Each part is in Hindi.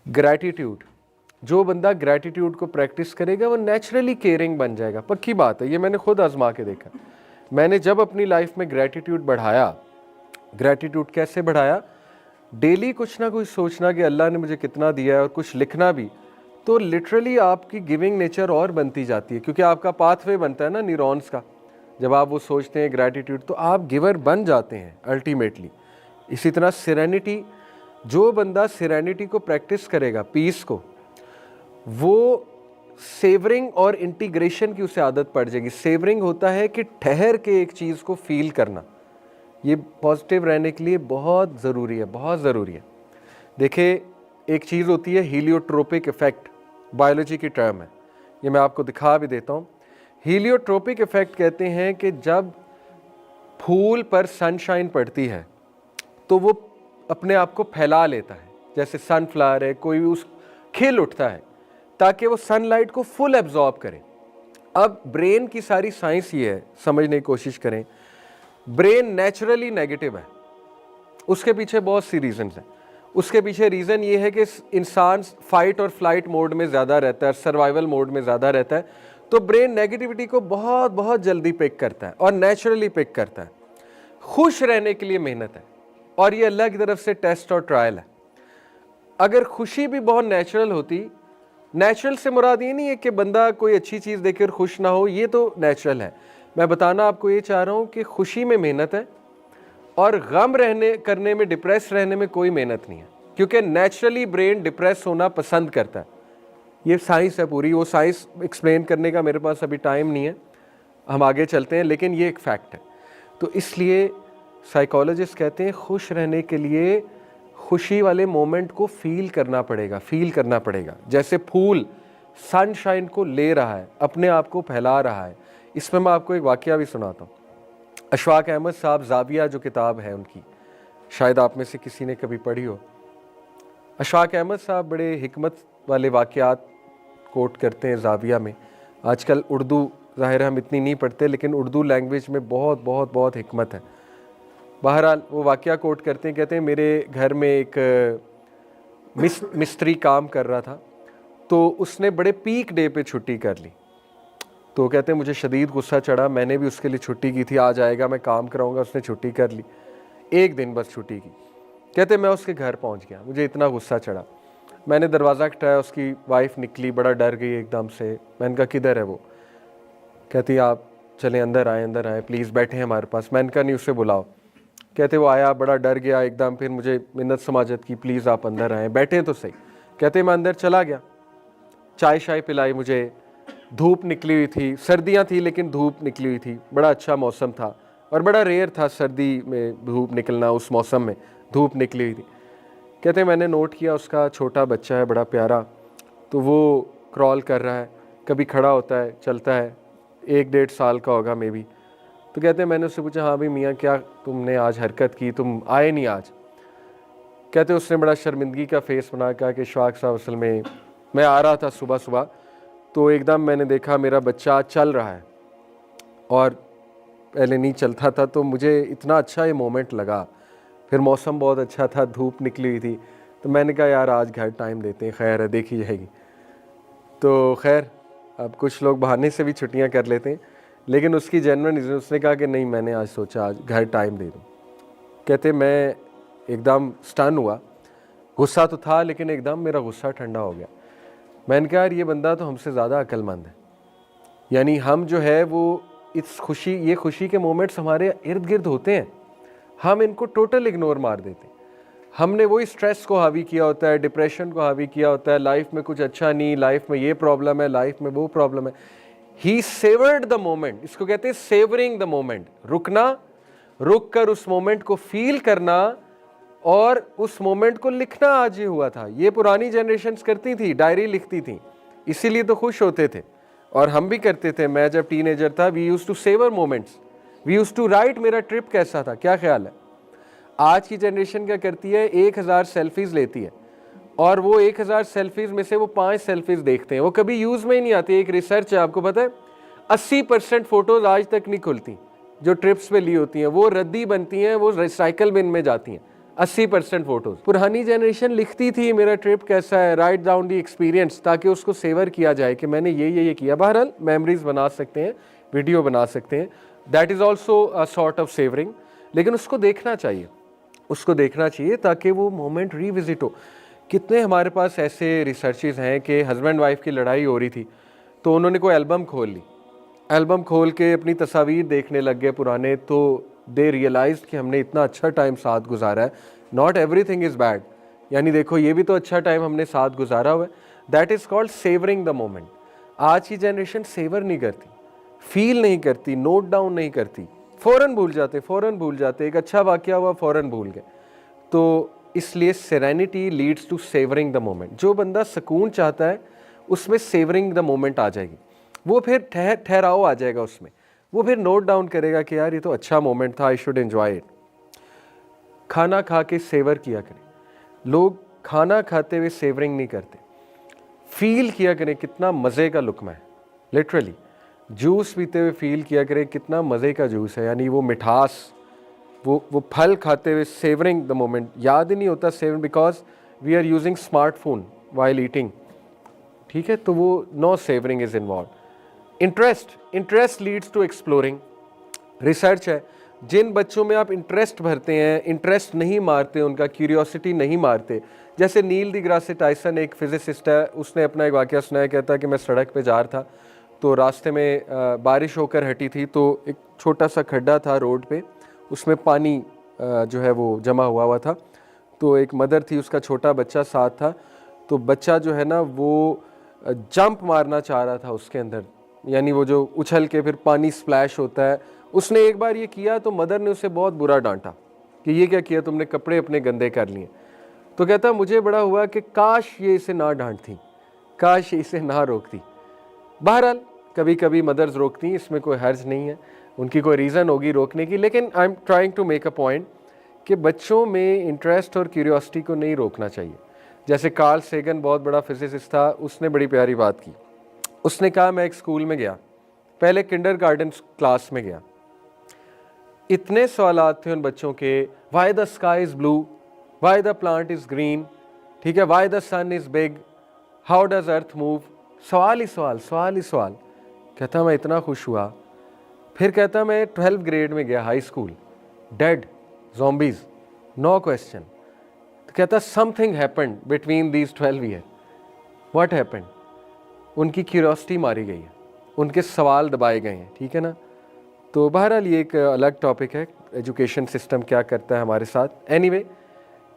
ग्रैटिट्यूड, जो बंदा ग्रैटिट्यूड को प्रैक्टिस करेगा वो नेचुरली केयरिंग बन जाएगा। पक्की बात है, ये मैंने खुद आजमा के देखा। मैंने जब अपनी लाइफ में ग्रैटिट्यूड बढ़ाया, ग्रैटिट्यूड कैसे बढ़ाया, डेली कुछ ना कुछ सोचना कि अल्लाह ने मुझे कितना दिया है और कुछ लिखना भी, तो लिटरली आपकी गिविंग नेचर और बनती जाती है, क्योंकि आपका पाथवे बनता है ना न्यूरॉन्स का। जब आप वो सोचते हैं ग्रैटिट्यूड, तो आप गिवर बन जाते हैं अल्टीमेटली। इसी तरह सिरेनिटी, जो बंदा सिरेनिटी को प्रैक्टिस करेगा, पीस को, वो सेवरिंग और इंटीग्रेशन की उसे आदत पड़ जाएगी। सेवरिंग होता है कि ठहर के एक चीज़ को फील करना। ये पॉजिटिव रहने के लिए बहुत ज़रूरी है, बहुत ज़रूरी है। देखिए, एक चीज़ होती है हीलियोट्रोपिक इफ़ेक्ट, बायोलॉजी की टर्म है, ये मैं आपको दिखा भी देता हूँ। हीलियोट्रोपिक इफ़ेक्ट कहते हैं कि जब फूल पर सनशाइन पड़ती है तो वो अपने आप को फैला लेता है। जैसे सनफ्लावर है, कोई भी उस खिल उठता है ताकि वो सनलाइट को फुल एब्जॉर्ब करे। अब ब्रेन की सारी साइंस ये है, समझने की कोशिश करें। ब्रेन नेचुरली नेगेटिव है, उसके पीछे बहुत सी रीजंस हैं। उसके पीछे रीज़न ये है कि इंसान फाइट और फ्लाइट मोड में ज़्यादा रहता है, सर्वाइवल मोड में ज़्यादा रहता है, तो ब्रेन नेगेटिविटी को बहुत बहुत जल्दी पिक करता है और नेचुरली पिक करता है। खुश रहने के लिए मेहनत है, और ये अल्लाह की तरफ से टेस्ट और ट्रायल है। अगर खुशी भी बहुत नेचुरल होती, नेचुरल से मुराद ये नहीं है कि बंदा कोई अच्छी चीज़ देकर खुश ना हो, ये तो नेचुरल है। मैं बताना आपको ये चाह रहा हूँ कि खुशी में मेहनत है और गम करने में, डिप्रेस रहने में कोई मेहनत नहीं है, क्योंकि नेचुरली ब्रेन डिप्रेस होना पसंद करता है। ये साइंस है पूरी, वो साइंस एक्सप्लेन करने का मेरे पास अभी टाइम नहीं है, हम आगे चलते हैं, लेकिन ये एक फैक्ट है। तो इसलिए साइकोलॉजिस्ट कहते हैं खुश रहने के लिए खुशी वाले मोमेंट को फील करना पड़ेगा। जैसे फूल सनशाइन को ले रहा है, अपने आप को फैला रहा है। इसमें मैं आपको एक वाकया भी सुनाता हूँ। अशफाक अहमद साहब, ज़ाविया जो किताब है उनकी, शायद आप में से किसी ने कभी पढ़ी हो। अशफाक अहमद साहब बड़े हिकमत वाले वाकयात कोट करते हैं ज़ाविया में। आजकल उर्दू ज़ाहिर हम इतनी नहीं पढ़ते, लेकिन उर्दू लैंग्वेज में बहुत बहुत बहुत हिकमत है। बहरहाल वो वाकया कोट करते हैं, कहते हैं मेरे घर में एक मिस्त्री काम कर रहा था, तो उसने बड़े पीक डे पे छुट्टी कर ली। तो कहते हैं मुझे शदीद गुस्सा चढ़ा, मैंने भी उसके लिए छुट्टी की थी, आ जाएगा मैं काम कराऊंगा, उसने छुट्टी कर ली, एक दिन बस छुट्टी की। कहते मैं उसके घर पहुंच गया, मुझे इतना गुस्सा चढ़ा, मैंने दरवाज़ा खटकाया, उसकी वाइफ निकली, बड़ा डर गई एकदम से। मैंने कहा किधर है वो? कहती आप चले अंदर आए प्लीज़, बैठे हैं हमारे पास। मैंने कहा नहीं, उससे बुलाओ। कहते वो आया, बड़ा डर गया एकदम, फिर मुझे मिन्नत समाजत की, प्लीज़ आप अंदर आएँ, बैठे तो सही। कहते मैं अंदर चला गया, चाय शाय पिलाई मुझे, धूप निकली हुई थी, सर्दियाँ थी लेकिन धूप निकली हुई थी, बड़ा अच्छा मौसम था, और बड़ा रेयर था सर्दी में धूप निकलना, उस मौसम में धूप निकली हुई थी। कहते मैंने नोट किया उसका छोटा बच्चा है बड़ा प्यारा, तो वो क्रॉल कर रहा है, कभी खड़ा होता है, चलता है, 1-1.5 साल का होगा मे बी। तो कहते मैंने उससे पूछा हाँ भाई मियाँ क्या तुमने आज हरकत की, तुम आए नहीं आज? कहते उसने बड़ा शर्मिंदगी का फेस बना, कहा कि शवाक साहब असल में मैं आ रहा था सुबह सुबह, तो एकदम मैंने देखा मेरा बच्चा चल रहा है और पहले नहीं चलता था, तो मुझे इतना अच्छा ये मोमेंट लगा। फिर मौसम बहुत अच्छा था, धूप निकली हुई थी, तो मैंने कहा यार आज घर टाइम देते हैं, खैर है देखी जाएगी। तो खैर अब कुछ लोग बहाने से भी छुट्टियां कर लेते हैं, लेकिन उसकी जेन्युइन रीज़न, उसने कहा कि नहीं मैंने आज सोचा आज घर टाइम दे दूँ। कहते मैं एकदम स्टन हुआ, गुस्सा तो था लेकिन एकदम मेरा गुस्सा ठंडा हो गया। मैंने कहा यार ये बंदा तो हमसे ज़्यादा अक्लमंद है, यानी हम जो है वो इस खुशी, ये खुशी के मोमेंट्स हमारे इर्द गिर्द होते हैं, हम इनको टोटल इग्नोर मार देते हैं। हमने वही स्ट्रेस को हावी किया होता है, डिप्रेशन को हावी किया होता है, लाइफ में कुछ अच्छा नहीं, लाइफ में ये प्रॉब्लम है, लाइफ में वो प्रॉब्लम है। ही सेवर्ड द मोमेंट, इसको कहते हैं सेवरिंग द मोमेंट, रुकना, रुक कर उस मोमेंट को फील करना और उस मोमेंट को लिखना। आज ये हुआ था, ये पुरानी जनरेशन्स करती थी, डायरी लिखती थी, इसीलिए तो खुश होते थे, और हम भी करते थे। मैं जब टीनेजर था, we used to savour moments, we used to write मेरा ट्रिप कैसा था, क्या ख्याल है। आज की जनरेशन क्या करती है, 1000 सेल्फीज़ लेती है, और वो 1000 सेल्फीज़ में से वो 5 सेल्फीज़ देखते हैं, वो कभी यूज़ में ही नहीं आती। एक रिसर्च है, आपको पता है 80% फ़ोटोज़ आज तक नहीं खुलती जो ट्रिप्स पे ली होती हैं, वो रद्दी बनती हैं, वो रिसाइकल बिन में जाती हैं। 80% फोटोज। पुरानी जनरेशन लिखती थी मेरा ट्रिप कैसा है, राइट डाउन दी एक्सपीरियंस, ताकि उसको सेवर किया जाए कि मैंने ये किया। बहरहाल मेमोरीज बना सकते हैं, वीडियो बना सकते हैं, that is also a sort of savouring. लेकिन उसको देखना चाहिए, उसको देखना चाहिए ताकि वो मोमेंट रिविजिट हो। कितने हमारे पास ऐसे रिसर्चेज हैं कि हस्बैंड वाइफ की लड़ाई हो रही थी तो उन्होंने कोई एल्बम खोल ली, एल्बम खोल के अपनी तस्वीर देखने लग गए पुराने, तो दे रियलाइज कि हमने इतना अच्छा टाइम साथ गुजारा है। नॉट एवरीथिंग इज़ बैड, यानी देखो ये भी तो अच्छा टाइम हमने साथ गुजारा हुआ है। That is called savouring the moment. आज की जनरेशन सेवर नहीं करती, फील नहीं करती, नोट डाउन नहीं करती, फ़ौरन भूल जाते। एक अच्छा वाक़या हुआ फ़ौरन भूल गए। तो इसलिए serenity leads to savouring the moment. जो बंदा सुकून चाहता है उसमें सेवरिंग द मोमेंट आ जाएगी, वो फिर ठहराव आ जाएगा उसमें, वो फिर नोट डाउन करेगा कि यार ये तो अच्छा मोमेंट था, आई शुड एंजॉय इट। खाना खा के सेवर किया करें। लोग खाना खाते हुए सेवरिंग नहीं करते, फील किया करें कितना मज़े का लुक्मा है। लिटरली जूस पीते हुए फील किया करें कितना मज़े का जूस है, यानी वो मिठास, वो फल खाते हुए सेवरिंग द मोमेंट। याद ही नहीं होता savouring, because we are using smartphone while eating, ठीक है, तो वो no savouring is involve. Interest leads to exploring. Research है, जिन बच्चों में आप इंटरेस्ट भरते हैं, इंटरेस्ट नहीं मारते, उनका क्यूरियोसिटी नहीं मारते, जैसे नील डिग्रासे टाइसन एक फिजिसिस्ट है, उसने अपना एक वाक़या सुनाया, कहता है कि मैं सड़क पे जा रहा था तो रास्ते में बारिश होकर हटी थी, तो एक छोटा सा खड्डा था रोड पे, उसमें पानी जो है वो जमा हुआ था। तो एक मदर थी, उसका छोटा बच्चा साथ था, तो बच्चा जो है ना वो जंप मारना चाह रहा था उसके अंदर, यानी वो जो उछल के फिर पानी स्प्लैश होता है। उसने एक बार ये किया तो मदर ने उसे बहुत बुरा डांटा कि ये क्या किया तुमने, कपड़े अपने गंदे कर लिए। तो कहता मुझे बड़ा हुआ कि काश ये इसे ना डांटती, काश इसे ना रोकती। बहरहाल कभी कभी मदर्स रोकती, इसमें कोई हर्ज नहीं है, उनकी कोई रीज़न होगी रोकने की। लेकिन I am trying to make a point कि बच्चों में इंटरेस्ट और क्यूरियोसिटी को नहीं रोकना चाहिए। जैसे कार्ल सेगन बहुत बड़ा फिजिसिस्ट था, उसने बड़ी प्यारी बात की। उसने कहा मैं एक स्कूल में गया, पहले किंडरगार्टन क्लास में गया, इतने सवालात थे उन बच्चों के, why the sky is blue, why the plant is green, ठीक है, why the sun is big, how does earth move, सवाल ही सवाल। कहता मैं इतना खुश हुआ। फिर कहता मैं 12th ग्रेड में गया, high school, dead zombies, no question. तो कहता something happened between these 12 year. What happened? उनकी क्यूरियोसिटी मारी गई है, उनके सवाल दबाए गए हैं, ठीक है ना। तो बहरहाल ये एक अलग टॉपिक है, एजुकेशन सिस्टम क्या करता है हमारे साथ। Anyway,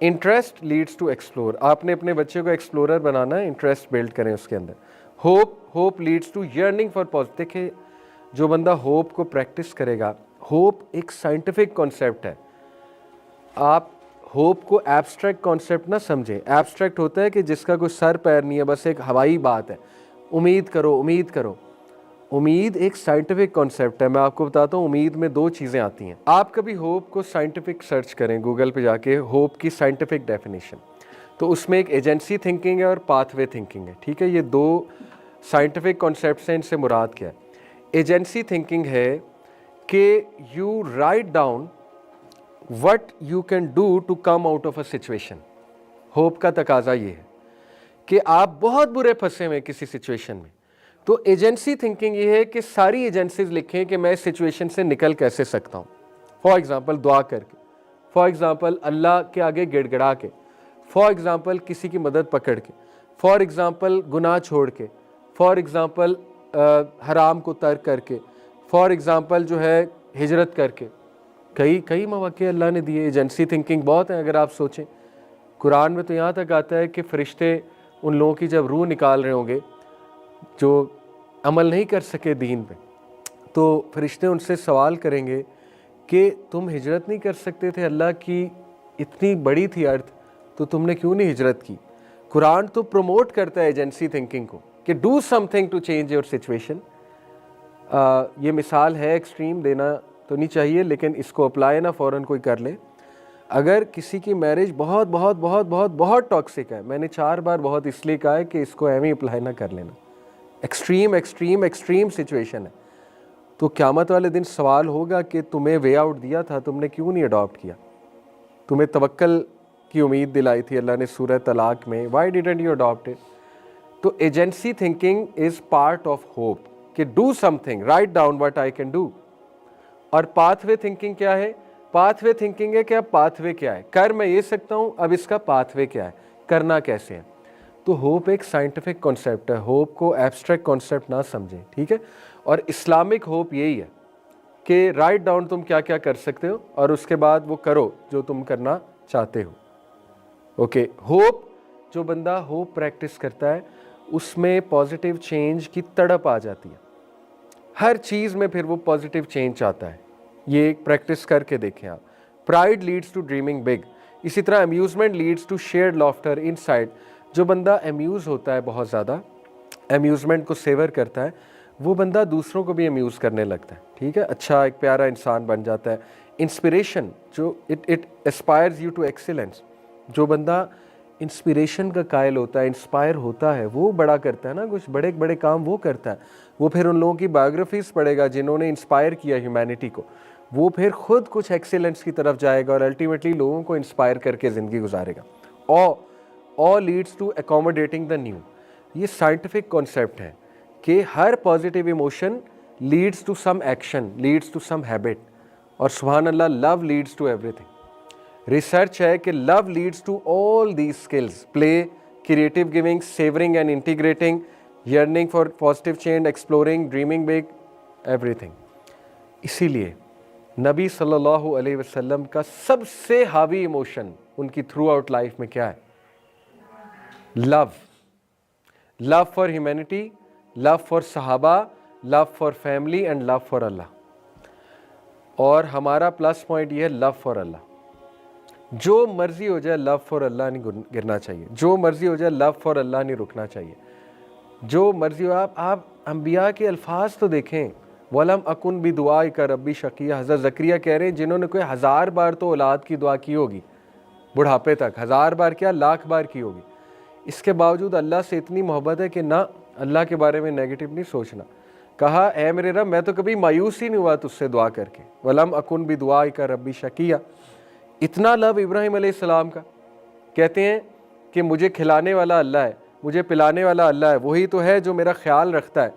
interest leads to explore. आपने अपने बच्चे को एक्सप्लोरर बनाना है, इंटरेस्ट बिल्ड करें उसके अंदर। Hope leads to yearning for positive. देखिए जो बंदा होप को प्रैक्टिस करेगा, होप एक साइंटिफिक कॉन्सेप्ट है। आप होप को एब्स्ट्रैक्ट कॉन्सेप्ट ना समझें। एब्स्ट्रैक्ट होता है कि जिसका कोई सर पैर नहीं है, बस एक हवाई बात है, उम्मीद करो। उम्मीद एक साइंटिफिक कॉन्सेप्ट है। मैं आपको बताता हूँ, उम्मीद में 2 चीज़ें आती हैं। आप कभी होप को साइंटिफिक सर्च करें गूगल पे जाके, होप की साइंटिफिक डेफिनेशन, तो उसमें एक एजेंसी थिंकिंग है और पाथवे थिंकिंग है, ठीक है। ये 2 साइंटिफिक कॉन्सेप्ट्स हैं। इनसे मुराद क्या है? एजेंसी थिंकिंग है कि you write down what you can do to come out of a situation. Hope का तकाजा ये है कि आप बहुत बुरे फंसे हुए किसी सिचुएशन में, तो एजेंसी थिंकिंग ये है कि सारी एजेंसीज लिखें कि मैं इस सिचुएशन से निकल कैसे सकता हूँ। फॉर एग्जांपल दुआ करके, फॉर एग्जांपल अल्लाह के आगे गिड़गिड़ा के, फॉर एग्जांपल किसी की मदद पकड़ के, फॉर एग्जांपल गुनाह छोड़ के, फॉर एग्जांपल हराम को तर्क करके, फॉर एग्जांपल जो है हिजरत करके। कई मौके अल्लाह ने दिए। एजेंसी थिंकिंग बहुत है अगर आप सोचें। कुरान में तो यहाँ तक आता है कि फ़रिश्ते उन लोगों की जब रूह निकाल रहे होंगे जो अमल नहीं कर सके दीन पे, तो फरिश्ते उनसे सवाल करेंगे कि तुम हिजरत नहीं कर सकते थे, अल्लाह की इतनी बड़ी थी अर्थ, तो तुमने क्यों नहीं हिजरत की। कुरान तो प्रमोट करता है एजेंसी थिंकिंग को कि do something to change your situation. ये मिसाल है, एक्सट्रीम देना तो नहीं चाहिए, लेकिन इसको अप्लाई ना फ़ौरन कोई कर ले। अगर किसी की मैरिज बहुत बहुत बहुत बहुत बहुत टॉक्सिक है, मैंने 4 बार बहुत इसलिए कहा है कि इसको एम ही अप्लाई ना कर लेना, एक्सट्रीम सिचुएशन है, तो क़यामत वाले दिन सवाल होगा कि तुम्हें वे आउट दिया था, तुमने क्यों नहीं अडॉप्ट किया। तुम्हें तवक्कल की उम्मीद दिलाई थी अल्लाह ने सूरह तलाक में, why didn't you adopt it? तो agency thinking is part of hope कि do something, right down what I can do. और पाथवे थिंकिंग क्या है? पाथवे थिंकिंग है कि अब पाथवे क्या है, कर मैं ये सकता हूं, अब इसका पाथवे क्या है, करना कैसे है। तो होप एक साइंटिफिक कॉन्सेप्ट है, होप को एब्स्ट्रैक्ट कॉन्सेप्ट ना समझें, ठीक है। और इस्लामिक होप यही है कि राइट डाउन तुम क्या क्या कर सकते हो और उसके बाद वो करो जो तुम करना चाहते हो। ओके, होप, जो बंदा होप प्रैक्टिस करता है उसमें पॉजिटिव चेंज की तड़प आ जाती है, हर चीज़ में फिर वो पॉजिटिव चेंज आता है। ये एक प्रैक्टिस करके देखें आप। Pride leads to dreaming big. इसी तरह amusement leads to shared laughter inside. जो बंदा अम्यूज़ होता है, बहुत ज़्यादा अम्यूज़मेंट को सेवर करता है, वो बंदा दूसरों को भी अम्यूज़ करने लगता है, ठीक है, अच्छा एक प्यारा इंसान बन जाता है। इंस्पिरेशन, जो it aspires you to excellence. जो बंदा इंस्पिरेशन का कायल होता है, इंस्पायर होता है, वो बड़ा करता है ना, कुछ बड़े बड़े काम वो करता है। वो फिर उन लोगों की बायोग्राफीज पढ़ेगा जिन्होंने इंस्पायर किया ह्यूमैनिटी को, वो फिर खुद कुछ एक्सीलेंस की तरफ जाएगा और अल्टीमेटली लोगों को इंस्पायर करके ज़िंदगी गुजारेगा। All leads to accommodating the new. ये साइंटिफिक कॉन्सेप्ट है कि हर positive emotion leads to some action, leads to some habit. और सुभान अल्लाह, love leads to everything. Research है कि love leads to all these skills, play, creative giving, savoring and integrating, yearning for positive change, exploring, dreaming big, everything। इसीलिए नबी सल्लल्लाहु अलैहि वसल्लम का सबसे हावी इमोशन उनकी थ्रू आउट लाइफ में क्या है? Love. Love for humanity, love for सहाबा, love for family and love for अल्लाह। और हमारा प्लस पॉइंट ये है लव फॉर अल्लाह। जो मर्जी हो जाए लव फॉर अल्लाह नहीं गिरना चाहिए, जो मर्जी हो जाए लव फॉर अल्लाह नहीं रुकना चाहिए, जो मर्जी हो। आप अंबिया के अल्फाज तो देखें, वलम अकुन भी दुआ का रब्बी शकिया। हज़रत ज़करिया कह रहे हैं जिन्होंने कोई 1000 बार तो औलाद की दुआ की होगी, बुढ़ापे तक 1000 बार क्या, लाख बार की होगी, इसके बावजूद अल्लाह से इतनी मोहब्बत है कि ना अल्लाह के बारे में नेगेटिव नहीं सोचना। कहा, ए मेरे रब, मैं तो कभी मायूस ही नहीं हुआ तुझसे दुआ करके, वलम अकुन भी दुआ का रब्बी शकिया। इतना लव इब्राहिम अलैहिस्सलाम का। कहते हैं कि मुझे खिलाने वाला अल्लाह है, मुझे पिलाने वाला अल्लाह है, वही तो है जो मेरा ख्याल रखता है।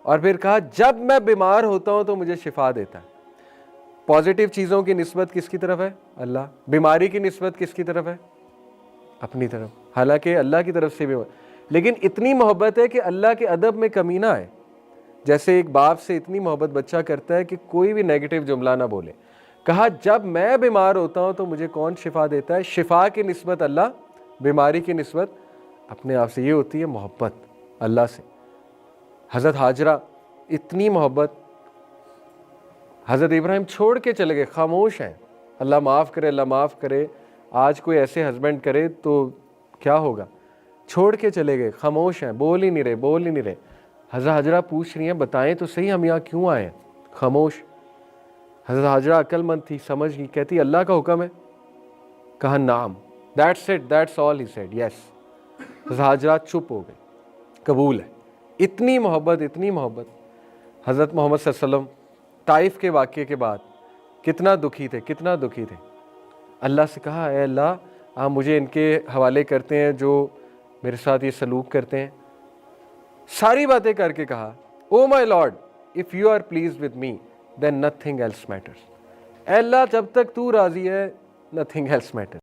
और फिर कहा, जब मैं बीमार होता हूँ तो मुझे शिफा देता है। पॉजिटिव चीज़ों की निस्बत किसकी तरफ है? अल्लाह। बीमारी की निस्बत किसकी तरफ है? अपनी तरफ। हालांकि अल्लाह की तरफ से भी, लेकिन इतनी मोहब्बत है कि अल्लाह के अदब में कमी ना है। जैसे एक बाप से इतनी मोहब्बत बच्चा करता है कि कोई भी नेगेटिव जुमला ना बोले। कहा, जब मैं बीमार होता हूँ तो मुझे कौन शिफा देता है? शिफा की निस्बत अल्लाह, बीमारी की निस्बत अपने आप से। ये होती है मोहब्बत अल्लाह से। हज़रत हाजरा, इतनी मोहब्बत। हज़रत इब्राहिम छोड़ के चले गए, खामोश हैं। अल्लाह माफ़ करे, अल्लाह माफ़ करे, आज कोई ऐसे हस्बैंड करे तो क्या होगा। छोड़ के चले गए, खामोश हैं, बोल ही नहीं रहे, बोल ही नहीं रहे। हज़रत हाजरा पूछ रही हैं, बताएं तो सही हम यहाँ क्यों आए हैं? खामोश। हज़रत हाजरा अक्लमंद थी, समझ गई, कहती अल्लाह का हुक्म है। कहा, नाम, that's it, that's all he said, yes. हज़रत हाजरा चुप हो गए, कबूल है। इतनी मोहब्बत, इतनी मोहब्बत। हज़रत मोहम्मद सल्लल्लाहु अलैहि वसल्लम ताइफ के वाक़े के बाद कितना दुखी थे, कितना दुखी थे। अल्लाह से कहा, ए अल्लाह, आप मुझे इनके हवाले करते हैं जो मेरे साथ ये सलूक करते हैं। सारी बातें करके कहा, O my lord, if you are please with me then nothing else matters. अल्लाह, जब तक तू राज़ी है, नथिंग एल्स मैटर्स।